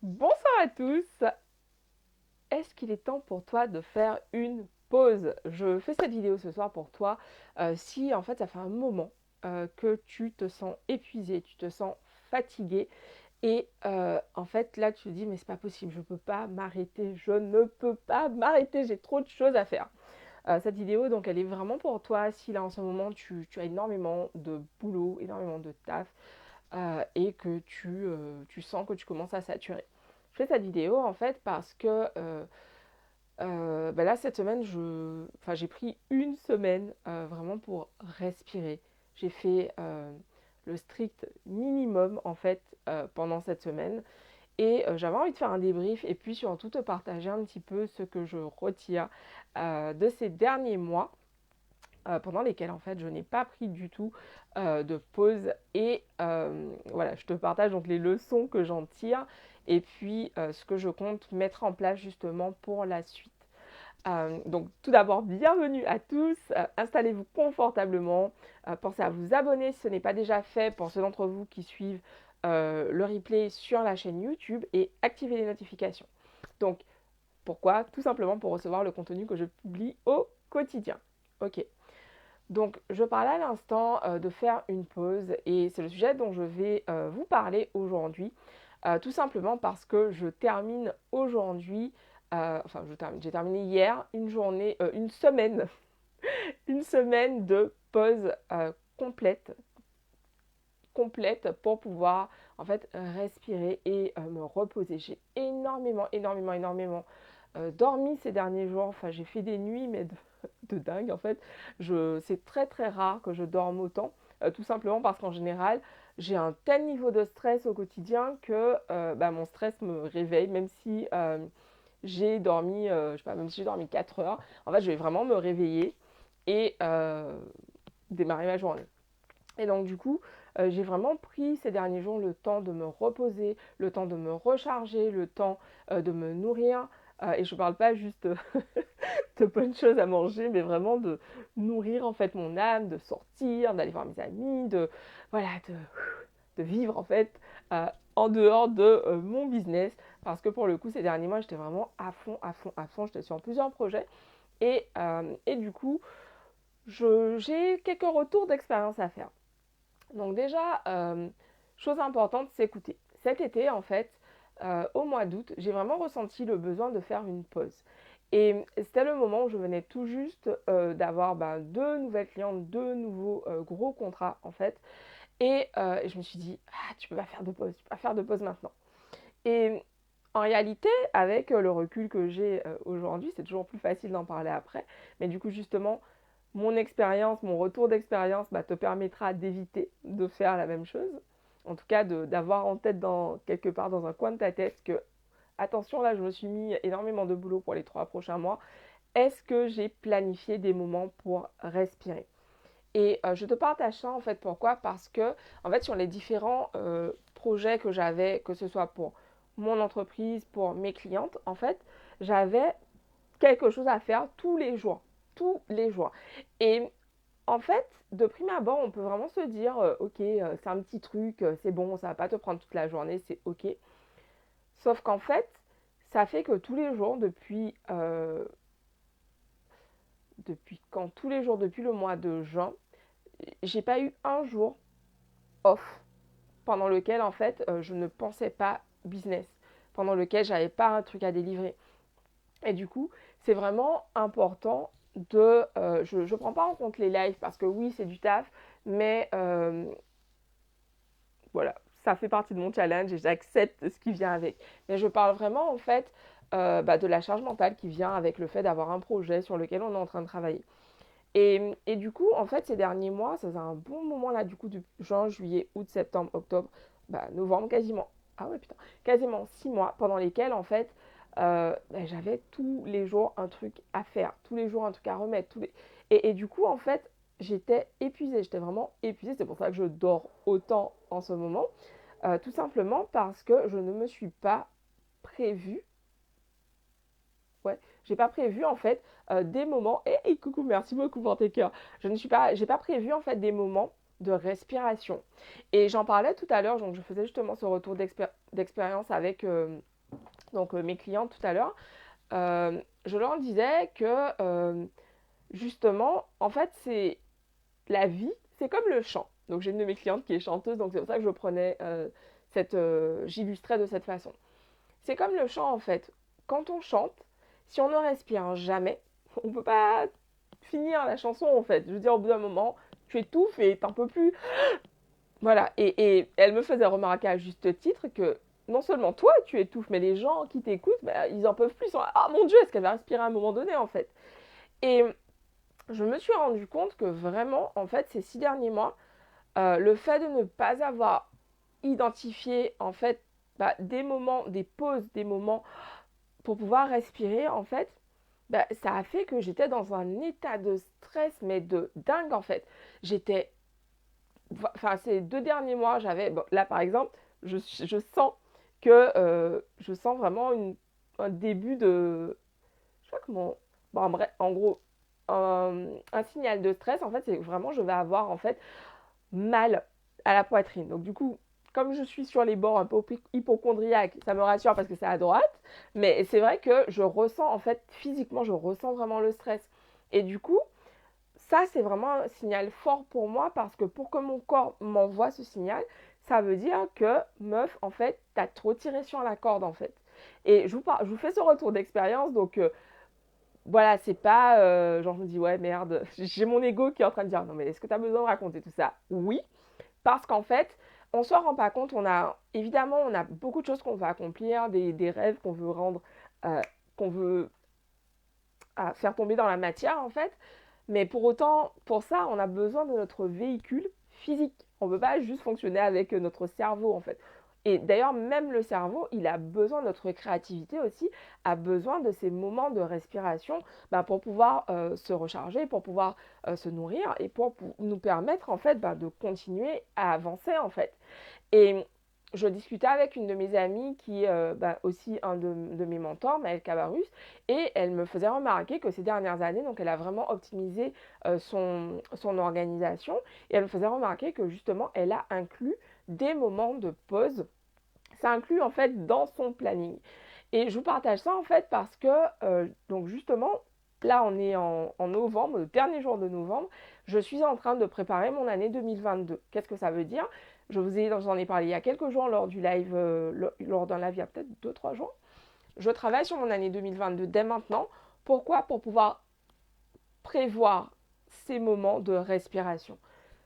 Bonsoir à tous. Est-ce qu'il est temps pour toi de faire une pause? Je fais cette vidéo ce soir pour toi. Si en fait ça fait un moment que tu te sens épuisé, tu te sens fatigué et en fait là tu te dis mais c'est pas possible, je peux pas m'arrêter, je ne peux pas m'arrêter, j'ai trop de choses à faire. Cette vidéo donc elle est vraiment pour toi si là en ce moment tu as énormément de boulot, énormément de taf et que tu sens que tu commences à saturer. Je fais cette vidéo en fait parce que là cette semaine j'ai pris une semaine vraiment pour respirer. J'ai fait le strict minimum en fait pendant cette semaine et j'avais envie de faire un débrief et puis surtout te partager un petit peu ce que je retire de ces derniers mois pendant lesquels en fait je n'ai pas pris du tout de pause et voilà, je te partage donc les leçons que j'en tire et puis ce que je compte mettre en place justement pour la suite. Donc tout d'abord, bienvenue à tous, installez-vous confortablement, pensez à vous abonner si ce n'est pas déjà fait pour ceux d'entre vous qui suivent le replay sur la chaîne YouTube et activez les notifications. Donc pourquoi? Tout simplement pour recevoir le contenu que je publie au quotidien. Ok. Donc, je parlais à l'instant de faire une pause et c'est le sujet dont je vais vous parler aujourd'hui, tout simplement parce que je termine aujourd'hui, j'ai terminé hier une journée, une semaine, une semaine de pause complète, complète pour pouvoir en fait respirer et me reposer. J'ai énormément dormi ces derniers jours. Enfin, j'ai fait des nuits, mais de dingue en fait. C'est très rare que je dorme autant, tout simplement parce qu'en général, j'ai un tel niveau de stress au quotidien que mon stress me réveille, même si j'ai dormi, je sais pas, même si j'ai dormi 4 heures. En fait, je vais vraiment me réveiller et démarrer ma journée. Et donc du coup, j'ai vraiment pris ces derniers jours le temps de me reposer, le temps de me recharger, le temps de me nourrir. Et je ne parle pas juste de bonnes choses à manger, mais vraiment de nourrir en fait mon âme, de sortir, d'aller voir mes amis, voilà, de vivre en fait en dehors de mon business. Parce que pour le coup, ces derniers mois, j'étais vraiment à fond. J'étais sur plusieurs projets. Et du coup, j'ai quelques retours d'expérience à faire. Donc déjà, chose importante, c'est écouter. Cet été, en fait, au mois d'août, j'ai vraiment ressenti le besoin de faire une pause. Et c'était le moment où je venais tout juste d'avoir deux nouvelles clientes, deux nouveaux gros contrats, en fait. Et je me suis dit, ah, tu peux pas faire de pause, tu peux pas faire de pause maintenant. Et en réalité, avec le recul que j'ai aujourd'hui, c'est toujours plus facile d'en parler après. Mais du coup, justement, mon expérience, mon retour d'expérience te permettra d'éviter de faire la même chose. En tout cas, d'avoir en tête quelque part dans un coin de ta tête que, attention, là, je me suis mis énormément de boulot pour les 3 prochains mois. Est-ce que j'ai planifié des moments pour respirer? Et je te partage ça en fait pourquoi? Parce que en fait sur les différents projets que j'avais, que ce soit pour mon entreprise, pour mes clientes, en fait j'avais quelque chose à faire tous les jours. Tous les jours. Et en fait, de prime abord, on peut vraiment se dire, ok, c'est un petit truc, c'est bon, ça va pas te prendre toute la journée, c'est ok. Sauf qu'en fait, ça fait que tous les jours, depuis quand tous les jours, depuis le mois de juin, j'ai pas eu un jour off pendant lequel en fait je ne pensais pas business, pendant lequel j'avais pas un truc à délivrer. Et du coup, c'est vraiment important je ne prends pas en compte les lives parce que oui, c'est du taf, mais voilà, ça fait partie de mon challenge et j'accepte ce qui vient avec. Mais je parle vraiment en fait de la charge mentale qui vient avec le fait d'avoir un projet sur lequel on est en train de travailler. Et du coup, en fait, ces derniers mois, ça faisait un bon moment là, du coup, de juin, juillet, août, septembre, octobre, novembre, quasiment, ah ouais, putain, quasiment 6 mois pendant lesquels, en fait, j'avais tous les jours un truc à faire, tous les jours un truc à remettre. Et du coup, en fait, j'étais vraiment épuisée. C'est pour ça que je dors autant en ce moment, tout simplement parce que je ne me suis pas prévue. Ouais, j'ai pas prévu en fait des moments. Et coucou, merci beaucoup pour tes cœurs. J'ai pas prévu en fait des moments de respiration. Et j'en parlais tout à l'heure, donc je faisais justement ce retour d'expérience avec donc mes clientes tout à l'heure, je leur disais que justement, en fait, c'est la vie, c'est comme le chant. Donc j'ai une de mes clientes qui est chanteuse, donc c'est pour ça que je prenais j'illustrais de cette façon. C'est comme le chant en fait. Quand on chante, si on ne respire jamais, on ne peut pas finir la chanson en fait. Je veux dire, au bout d'un moment, tu étouffes et t'en peux plus. Voilà. Et elle me faisait remarquer à juste titre que non seulement toi tu étouffes, mais les gens qui t'écoutent, bah, ils en peuvent plus. Ils sont là, ah mon Dieu, est-ce qu'elle va respirer à un moment donné en fait. Et je me suis rendu compte que vraiment, en fait, ces 6 derniers mois, le fait de ne pas avoir identifié en fait des moments, des pauses, des moments pour pouvoir respirer, en fait, ça a fait que j'étais dans un état de stress, mais de dingue en fait. J'étais, enfin ces 2 derniers mois, j'avais, bon, là par exemple, je sens que je sens vraiment un début de, je sais pas comment, bon, bref, en gros, un signal de stress, en fait, c'est que vraiment je vais avoir en fait mal à la poitrine. Donc du coup, comme je suis sur les bords un peu hypochondriaque, ça me rassure parce que c'est à droite, mais c'est vrai que je ressens en fait physiquement, je ressens vraiment le stress. Et du coup, ça c'est vraiment un signal fort pour moi parce que pour que mon corps m'envoie ce signal, ça veut dire que meuf, en fait, t'as trop tiré sur la corde en fait. Et je vous fais ce retour d'expérience, donc voilà, c'est pas genre je me dis ouais merde, j'ai mon ego qui est en train de dire non mais est-ce que tu as besoin de raconter tout ça? Oui, parce qu'en fait, on se rend pas compte, évidemment on a beaucoup de choses qu'on veut accomplir, des rêves qu'on veut rendre, qu'on veut faire tomber dans la matière en fait, mais pour autant, pour ça, on a besoin de notre véhicule physique. On ne peut pas juste fonctionner avec notre cerveau en fait. Et d'ailleurs, même le cerveau, il a besoin de notre créativité aussi, a besoin de ces moments de respiration pour pouvoir se recharger, pour pouvoir se nourrir et pour nous permettre en fait de continuer à avancer en fait. Et je discutais avec une de mes amies qui est aussi un de mes mentors, Maëlle Cabarrus, et elle me faisait remarquer que ces dernières années, donc elle a vraiment optimisé son organisation, et elle me faisait remarquer que justement, elle a inclus des moments de pause. Ça inclut en fait dans son planning. Et je vous partage ça en fait parce que, donc justement, là on est en novembre, le dernier jour de novembre, je suis en train de préparer mon année 2022. Qu'est-ce que ça veut dire? J'en ai parlé il y a quelques jours lors du live, lors d'un live il y a peut-être 2-3 jours. Je travaille sur mon année 2022 dès maintenant. Pourquoi? Pour pouvoir prévoir ces moments de respiration.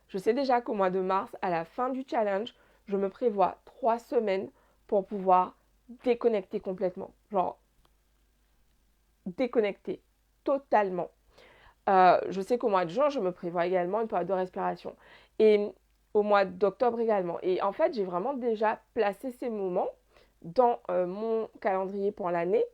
Je sais déjà qu'au mois de mars, à la fin du challenge, je me prévois 3 semaines pour pouvoir déconnecter complètement. Genre, déconnecter totalement. Je sais qu'au mois de juin, je me prévois également une période de respiration. Et au mois d'octobre également. Et en fait, j'ai vraiment déjà placé ces moments dans mon calendrier pour l'année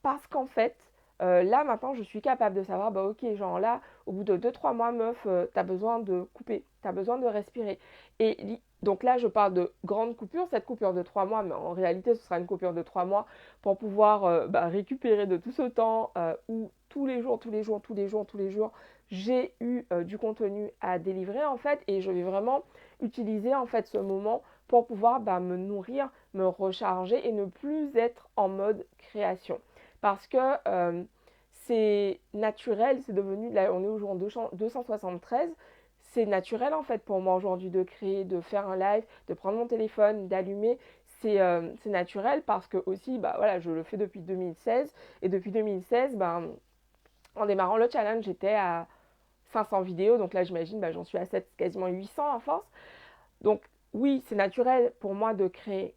parce qu'en fait, là maintenant, je suis capable de savoir, ok, genre là, au bout de 2-3 mois, meuf, t'as besoin de couper, t'as besoin de respirer. Et donc là, je parle de grande coupure, cette coupure de 3 mois, mais en réalité, ce sera une coupure de 3 mois pour pouvoir récupérer de tout ce temps où tous les jours, tous les jours, tous les jours, tous les jours, j'ai eu du contenu à délivrer en fait, et je vais vraiment utiliser en fait ce moment pour pouvoir me nourrir, me recharger et ne plus être en mode création parce que c'est naturel, c'est devenu, là on est au jour 273, c'est naturel en fait pour moi aujourd'hui de créer, de faire un live, de prendre mon téléphone, d'allumer, c'est naturel parce que aussi, voilà, je le fais depuis 2016 et depuis 2016, en démarrant le challenge, j'étais à 500 vidéos, donc là j'imagine, j'en suis à 7, quasiment 800 à force. Donc oui, c'est naturel pour moi de créer.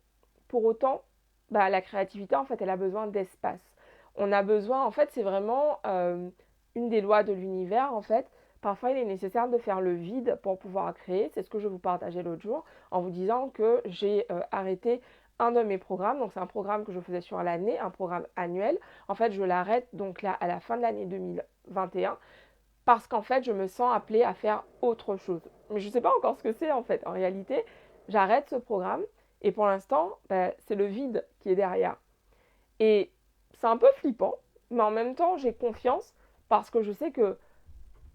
Pour autant, la créativité, en fait, elle a besoin d'espace. On a besoin, en fait, c'est vraiment une des lois de l'univers, en fait. Parfois, il est nécessaire de faire le vide pour pouvoir créer. C'est ce que je vous partageais l'autre jour en vous disant que j'ai arrêté un de mes programmes. Donc, c'est un programme que je faisais sur l'année, un programme annuel. En fait, je l'arrête donc là à la fin de l'année 2021 parce qu'en fait, je me sens appelée à faire autre chose. Mais je ne sais pas encore ce que c'est en fait. En réalité, j'arrête ce programme et pour l'instant, c'est le vide qui est derrière. Et c'est un peu flippant, mais en même temps, j'ai confiance parce que je sais que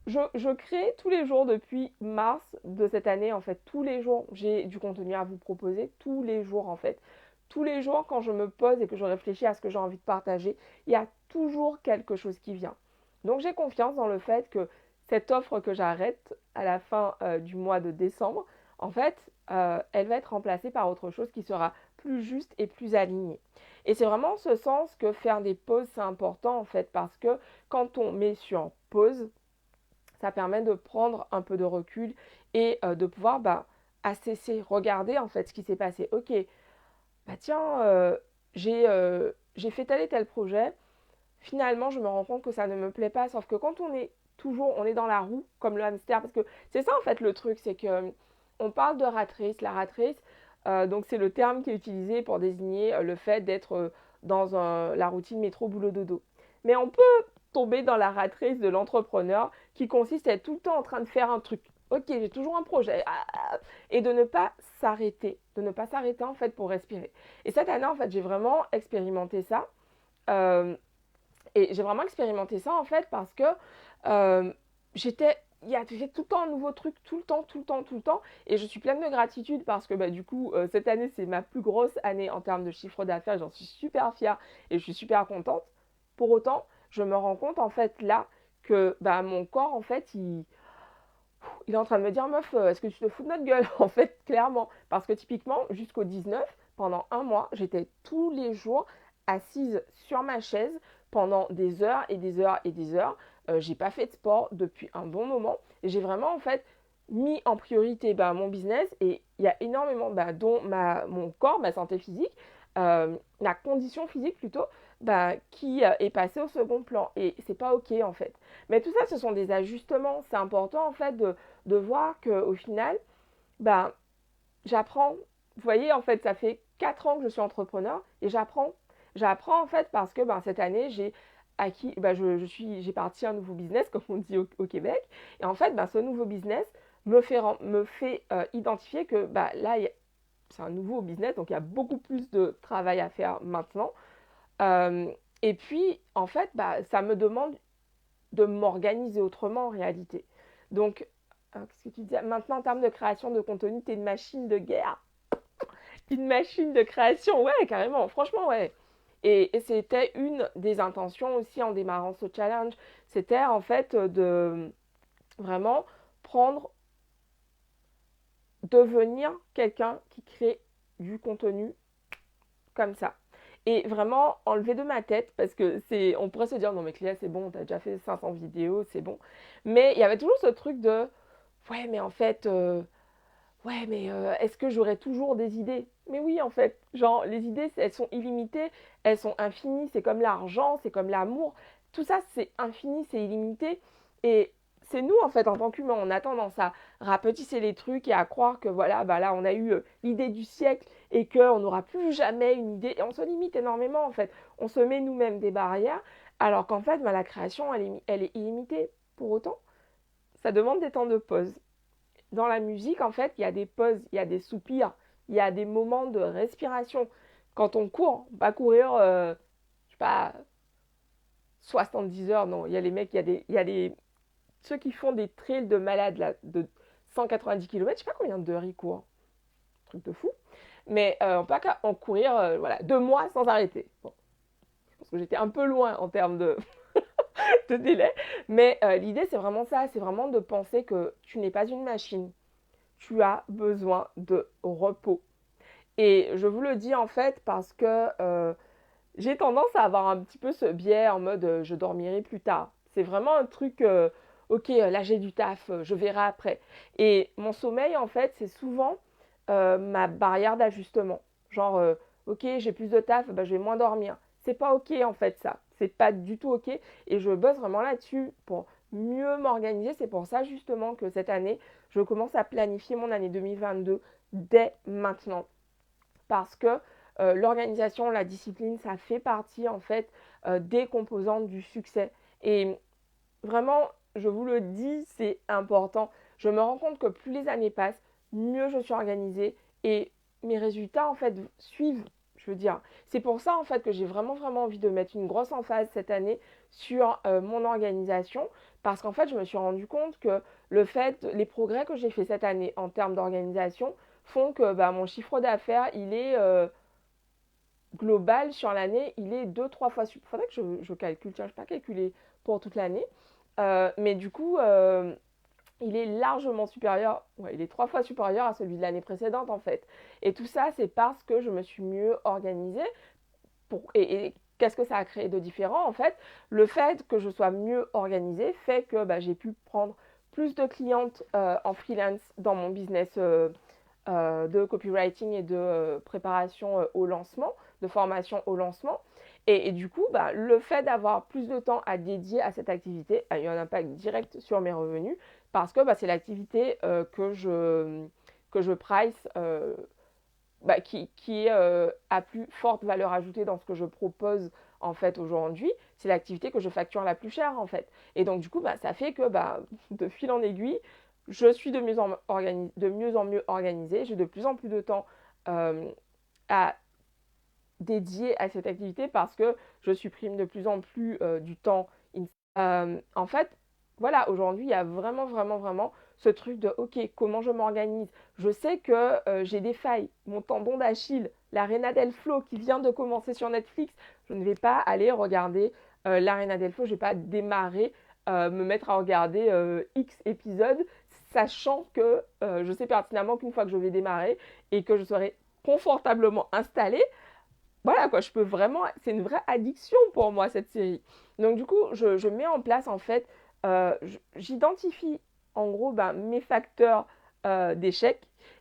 je crée tous les jours depuis mars de cette année. En fait, tous les jours, j'ai du contenu à vous proposer, tous les jours en fait. tous les jours, quand je me pose et que je réfléchis à ce que j'ai envie de partager, il y a toujours quelque chose qui vient. Donc j'ai confiance dans le fait que cette offre que j'arrête à la fin du mois de décembre, en fait, elle va être remplacée par autre chose qui sera plus juste et plus aligné. Et c'est vraiment en ce sens que faire des pauses, c'est important en fait, parce que quand on met sur pause, ça permet de prendre un peu de recul et de pouvoir assesser, regarder en fait ce qui s'est passé. Ok, bah tiens, j'ai fait tel et tel projet, finalement je me rends compte que ça ne me plaît pas, sauf que quand on est dans la roue, comme le hamster, parce que c'est ça en fait le truc, c'est que on parle de rat race, la rat race, donc c'est le terme qui est utilisé pour désigner le fait d'être dans la routine métro boulot dodo. Mais on peut tomber dans la rat race de l'entrepreneur qui consiste à être tout le temps en train de faire un truc. Ok, j'ai toujours un projet. Et de ne pas s'arrêter, en fait pour respirer. Et cette année en fait j'ai vraiment expérimenté ça. Euh, et j'ai vraiment expérimenté ça en fait parce que euh, il y a tout le temps un nouveau truc, tout le temps, tout le temps, tout le temps. Et je suis pleine de gratitude parce que du coup, cette année, c'est ma plus grosse année en termes de chiffre d'affaires. J'en suis super fière et je suis super contente. Pour autant, je me rends compte en fait là que mon corps, en fait, il est en train de me dire, meuf, est-ce que tu te fous de notre gueule? En fait, clairement. Parce que typiquement, jusqu'au 19, pendant un mois, j'étais tous les jours assise sur ma chaise pendant des heures et des heures et des heures. J'ai pas fait de sport depuis un bon moment. Et j'ai vraiment, en fait, mis en priorité mon business. Et il y a énormément, dont mon corps, ma santé physique, la condition physique plutôt, qui est passée au second plan. Et c'est pas OK, en fait. Mais tout ça, ce sont des ajustements. C'est important, en fait, de voir qu'au final, ben, j'apprends. Vous voyez, en fait, ça fait 4 ans que je suis entrepreneur et j'apprends. J'apprends, en fait, parce que cette année, j'ai acquis, j'ai parti un nouveau business, comme on dit au Québec. Et en fait, ce nouveau business me fait identifier que là, c'est un nouveau business, donc il y a beaucoup plus de travail à faire maintenant. Euh, et puis, en fait, ça me demande de m'organiser autrement en réalité. Donc, qu'est-ce que tu disais? Maintenant, en termes de création de contenu, tu es une machine de guerre. Une machine de création, ouais, carrément, franchement, ouais. Et c'était une des intentions aussi en démarrant ce challenge. C'était en fait de vraiment prendre, devenir quelqu'un qui crée du contenu comme ça. Et vraiment enlever de ma tête, parce que on pourrait se dire, non mais Cléa, c'est bon, t'as déjà fait 500 vidéos, c'est bon. Mais il y avait toujours ce truc de, ouais, mais en fait, est-ce que j'aurai toujours des idées? Mais oui, en fait, genre, les idées, elles sont illimitées, elles sont infinies, c'est comme l'argent, c'est comme l'amour. Tout ça, c'est infini, c'est illimité. Et c'est nous, en fait, en tant qu'humains, on a tendance à rapetisser les trucs et à croire que, voilà, là, on a eu l'idée du siècle et qu'on n'aura plus jamais une idée. Et on se limite énormément, en fait. On se met nous-mêmes des barrières, alors qu'en fait, la création, elle est illimitée. Pour autant, ça demande des temps de pause. Dans la musique, en fait, il y a des pauses, il y a des soupirs, il y a des moments de respiration. Quand on court, pas courir, je sais pas, 70 heures, non. Il y a les mecs, il y a ceux qui font des trails de malades, là, de 190 km, je sais pas combien d'heures ils courent. Truc de fou. Mais on peut pas en courir, voilà, 2 mois sans arrêter. Bon, je pense que j'étais un peu loin en termes de délai. Mais l'idée, c'est vraiment ça, c'est vraiment de penser que tu n'es pas une machine. Tu as besoin de repos. Et je vous le dis en fait parce que j'ai tendance à avoir un petit peu ce biais en mode je dormirai plus tard. C'est vraiment un truc, ok, là j'ai du taf, je verrai après. Et mon sommeil en fait, c'est souvent ma barrière d'ajustement. Genre, ok, j'ai plus de taf, je vais moins dormir. C'est pas ok en fait ça. C'est pas du tout ok. Et je bosse vraiment là-dessus pour mieux m'organiser. C'est pour ça justement que cette année, je commence à planifier mon année 2022 dès maintenant. Parce que l'organisation, la discipline, ça fait partie en fait des composantes du succès. Et vraiment, je vous le dis, c'est important. Je me rends compte que plus les années passent, mieux je suis organisée et mes résultats en fait suivent. Je veux dire, c'est pour ça en fait que j'ai vraiment envie de mettre une grosse emphase cette année sur mon organisation parce qu'en fait je me suis rendu compte que les progrès que j'ai fait cette année en termes d'organisation font que mon chiffre d'affaires il est global sur l'année, il est 2-3 fois supérieur. Faudrait que je calcule, tiens, je n'ai pas calculé pour toute l'année. Mais du coup, il est largement supérieur, ouais, il est 3 fois supérieur à celui de l'année précédente en fait. Et tout ça, c'est parce que je me suis mieux organisée. Et qu'est-ce que ça a créé de différent en fait? Le fait que je sois mieux organisée fait que j'ai pu prendre plus de clientes en freelance dans mon business de copywriting et de préparation au lancement, de formation au lancement. Et du coup, le fait d'avoir plus de temps à dédier à cette activité a eu un impact direct sur mes revenus parce que c'est l'activité que je price qui est à plus forte valeur ajoutée dans ce que je propose en fait aujourd'hui. C'est l'activité que je facture la plus chère en fait. Et donc du coup, ça fait que de fil en aiguille, je suis de mieux en mieux organisée. J'ai de plus en plus de temps à dédier à cette activité parce que je supprime de plus en plus du temps. En fait, voilà, aujourd'hui, il y a vraiment, vraiment, vraiment ce truc de, OK, comment je m'organise? Je sais que j'ai des failles. Mon tendon d'Achille, l'Arena del Flow qui vient de commencer sur Netflix, je ne vais pas aller regarder l'Arena del Flow, je ne vais pas démarrer, me mettre à regarder X épisodes, sachant que je sais pertinemment qu'une fois que je vais démarrer et que je serai confortablement installée, voilà quoi, je peux vraiment, c'est une vraie addiction pour moi cette série. Donc du coup, je mets en place en fait, j'identifie en gros mes facteurs d'échec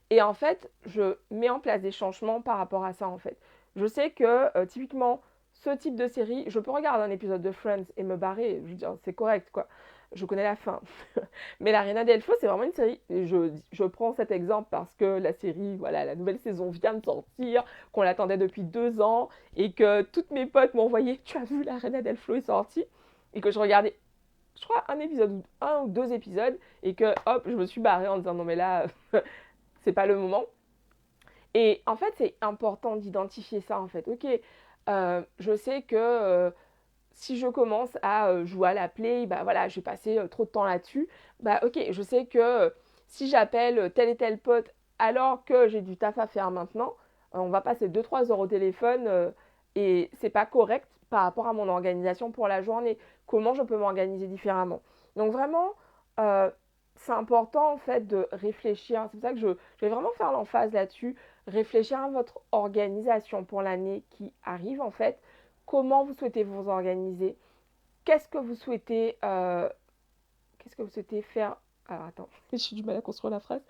et en fait, je mets en place des changements par rapport à ça en fait. Je sais que typiquement, ce type de série, je peux regarder un épisode de Friends et me barrer, je veux dire, c'est correct quoi. Je connais la fin. Mais l'Arena del Flow, c'est vraiment une série. Et je prends cet exemple parce que la série, voilà, la nouvelle saison vient de sortir, qu'on l'attendait depuis 2 ans et que toutes mes potes m'ont envoyé, tu as vu l'Arena del Flow est sortie et que je regardais, je crois, un ou deux épisodes et que hop, je me suis barrée en disant non mais là, c'est pas le moment. Et en fait, c'est important d'identifier ça en fait. Ok, je sais que si je commence à jouer à la play, voilà, je vais passer trop de temps là-dessus. Ok, je sais que si j'appelle tel et tel pote alors que j'ai du taf à faire maintenant, on va passer 2-3 heures au téléphone et c'est pas correct par rapport à mon organisation pour la journée. Comment je peux m'organiser différemment? Donc vraiment, euh, c'est important en fait de réfléchir. C'est pour ça que je vais vraiment faire l'emphase là-dessus. Réfléchir à votre organisation pour l'année qui arrive en fait. Comment vous souhaitez vous organiser? Qu'est-ce que vous souhaitez, faire? Alors attends, j'ai du mal à construire la phrase.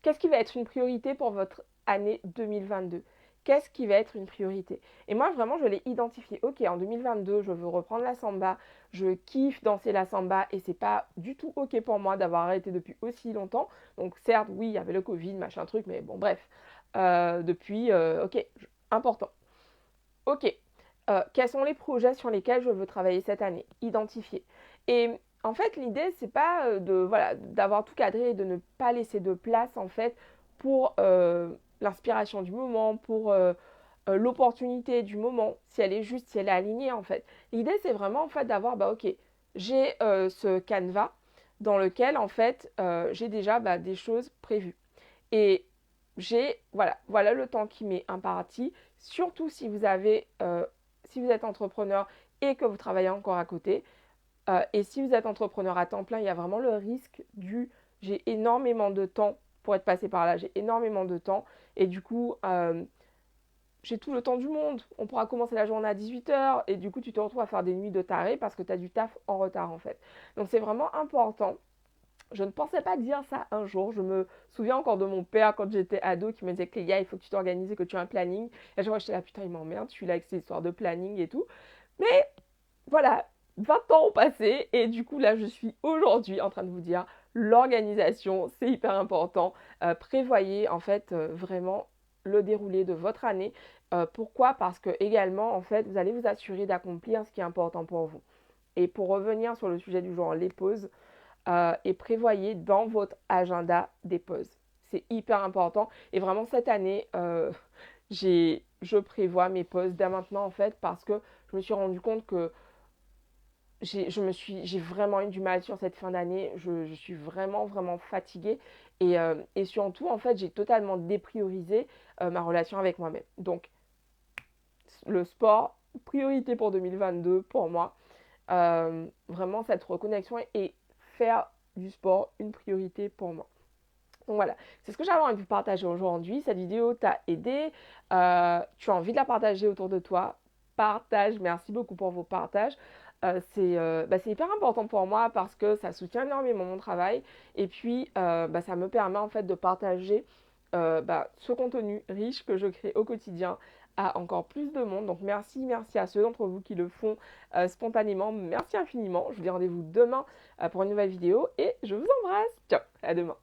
Qu'est-ce qui va être une priorité pour votre année 2022? Qu'est-ce qui va être une priorité? Et moi, vraiment, je l'ai identifié. Ok, en 2022, je veux reprendre la samba. Je kiffe danser la samba et c'est pas du tout ok pour moi d'avoir arrêté depuis aussi longtemps. Donc, certes, oui, il y avait le Covid, machin truc, mais bon, bref. Depuis, ok, important. Ok, quels sont les projets sur lesquels je veux travailler cette année? Identifier. Et en fait, l'idée, c'est pas voilà, d'avoir tout cadré et de ne pas laisser de place en fait pour l'inspiration du moment, pour l'opportunité du moment, si elle est juste, si elle est alignée en fait. L'idée, c'est vraiment en fait d'avoir, ok, j'ai ce canevas dans lequel en fait j'ai déjà des choses prévues. Et voilà le temps qui m'est imparti, surtout si vous êtes entrepreneur et que vous travaillez encore à côté. Et si vous êtes entrepreneur à temps plein, il y a vraiment le risque j'ai énormément de temps pour être passé par là, j'ai énormément de temps et du coup, j'ai tout le temps du monde. On pourra commencer la journée à 18 h et du coup, tu te retrouves à faire des nuits de taré parce que tu as du taf en retard en fait. Donc c'est vraiment important. Je ne pensais pas dire ça un jour. Je me souviens encore de mon père quand j'étais ado qui me disait que il faut que tu t'organises et que tu aies un planning. Et je vois, j'étais là, putain, il m'emmerde, je suis là avec ces histoires de planning et tout. Mais voilà, 20 ans ont passé et du coup, là, je suis aujourd'hui en train de vous dire, l'organisation, c'est hyper important. Prévoyez en fait vraiment le déroulé de votre année. Pourquoi? Parce que également, en fait, vous allez vous assurer d'accomplir ce qui est important pour vous. Et pour revenir sur le sujet du jour, les pauses, et prévoyez dans votre agenda des pauses. C'est hyper important. Et vraiment, cette année, je prévois mes pauses dès maintenant, en fait, parce que je me suis rendu compte que j'ai vraiment eu du mal sur cette fin d'année. Je suis vraiment, vraiment fatiguée. Et surtout, en fait, j'ai totalement dépriorisé ma relation avec moi-même. Donc, le sport, priorité pour 2022 pour moi. Vraiment cette reconnexion et faire du sport une priorité pour moi. Donc voilà, c'est ce que j'avais envie de partager aujourd'hui. Cette vidéo t'a aidé. Tu as envie de la partager autour de toi. Partage, merci beaucoup pour vos partages. C'est hyper important pour moi parce que ça soutient énormément mon travail. Et puis, ça me permet en fait de partager ce contenu riche que je crée au quotidien à encore plus de monde. Donc merci à ceux d'entre vous qui le font spontanément. Merci infiniment. Je vous dis rendez-vous demain pour une nouvelle vidéo et je vous embrasse. Ciao, à demain.